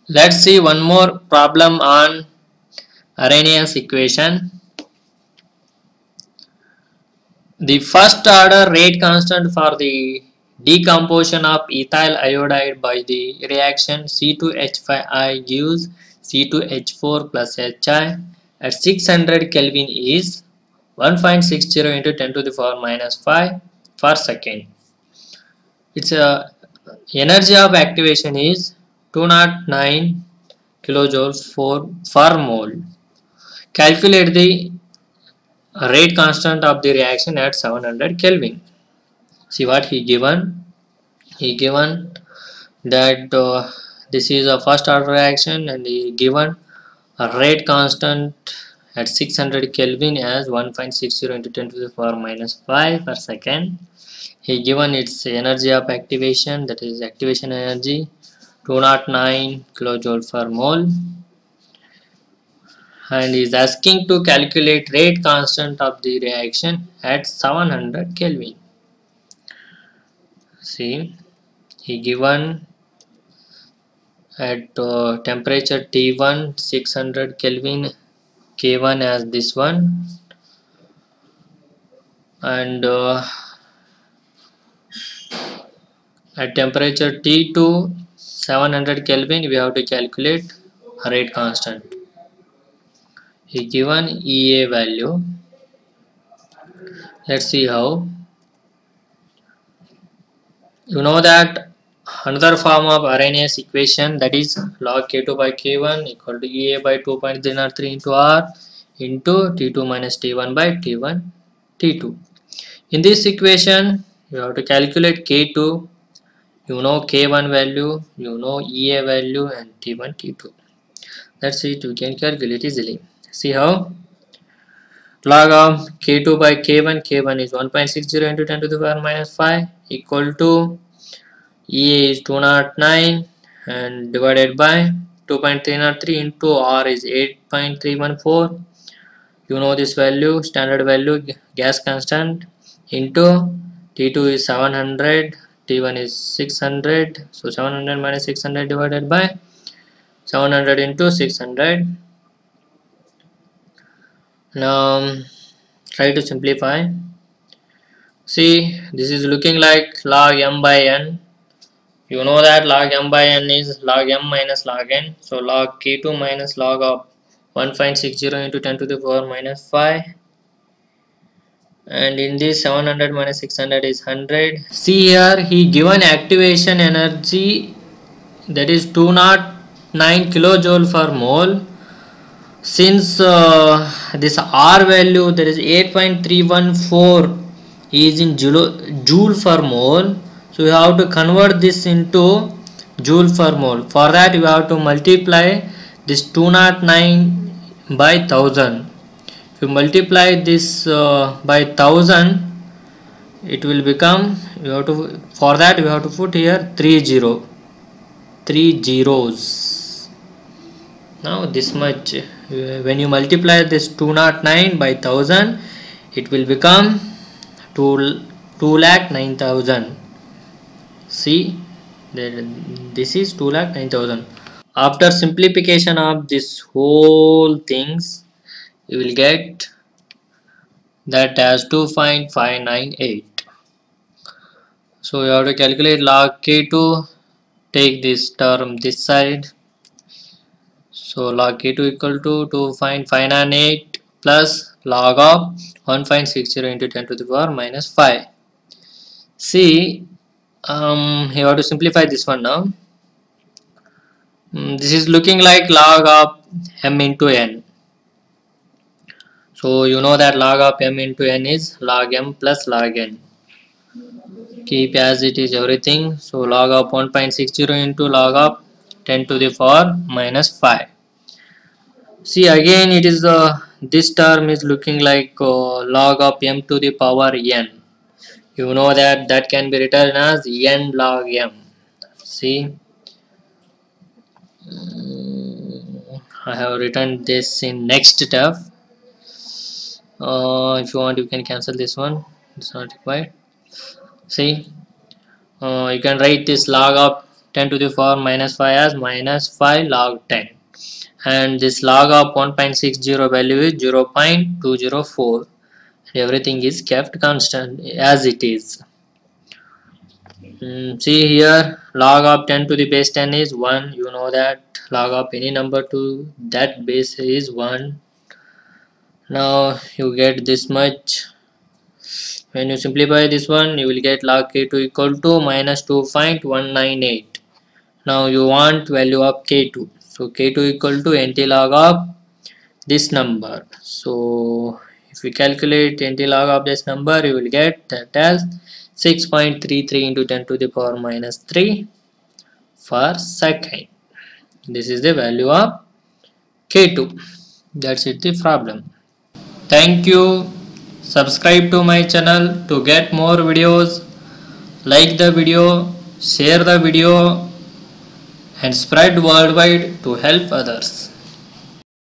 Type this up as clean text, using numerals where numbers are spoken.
Let's see one more problem on Arrhenius equation. The first order rate constant for the decomposition of ethyl iodide by the reaction C2H5I gives C2H4 plus Hi at 600 Kelvin is 1.60 into 10 to the power minus 5 per second. Its energy of activation is 209 kilojoule per mole. Calculate the rate constant of the reaction at 700 Kelvin. See what he given. He given that this is a first order reaction, and he given a rate constant at 600 Kelvin as 1.60 into 10 to the power minus 5 per second. He given its energy of activation, that is activation energy 209 kilojoule per mole, and is asking to calculate rate constant of the reaction at 700 Kelvin. See, he given at temperature T1 600 Kelvin, K1 as this one, and at temperature T2 700 Kelvin we have to calculate rate constant. He given EA value. Let's see how. You know that another form of Arrhenius equation, that is log K2 by K1 equal to EA by 2.303 into R into T2 minus T1 by T1 T2. In this equation you have to calculate K2, you know K1 value, you know EA value and T1 T2. That's it, you can calculate easily. See how? Log of K2 by K1, K1 is 1.60 into 10 to the power minus 5 equal to EA is 209 and divided by 2.303 into R is 8.314. You know this value, standard value, gas constant, into T2 is 700, T1 is 600. So 700 minus 600 divided by 700 into 600. Now try to simplify. See, this is looking like log m by n. You know that log m by n is log m minus log n. So log K2 minus log of 1.60 into 10 to the power minus 5. And in this 700 minus 600 is 100. See here, he given activation energy, that is 209 kilojoule per mole. Since this R value, that is 8.314, is in joule per mole, so you have to convert this into joule per mole. For that you have to multiply this 209 by 1000. If you multiply this by 1000, it will become, you have to, for that you have to put here 3 zeros. Now this much, when you multiply this 209 by 1000, it will become 2,09,000. See, this is 2,09,000. After simplification of this whole things, you will get that as 2.598. So you have to calculate log K2, take this term this side. So log K2 equal to 2.598 plus log of 1.60 into 10 to the power minus 5. See, you have to simplify this one now. This is looking like log of m into n. So you know that log of m into n is log m plus log n. Keep as it is everything. So log of 1.60 into log of 10 to the power minus 5. See, again it is this term is looking like log of m to the power n. You know that can be written as n log m. See, I have written this in next step. If you want, you can cancel this one, it's not required. See, you can write this log of 10 to the power minus 5 as minus 5 log 10, and this log of 1.60 value is 0.204. Everything is kept constant as it is. See here, log of 10 to the base 10 is 1. You know that log of any number to that base is 1. Now you get this much. When you simplify this one, you will get log k2 equal to minus 2.198. Now you want value of k2. So k2 equal to nt log of this number. So if we calculate nt log of this number, you will get that as 6.33 into 10 to the power minus 3 per second. This is the value of k2. That's it, the problem. Thank you. Subscribe to my channel to get more videos. Like the video, share the video, and spread worldwide to help others.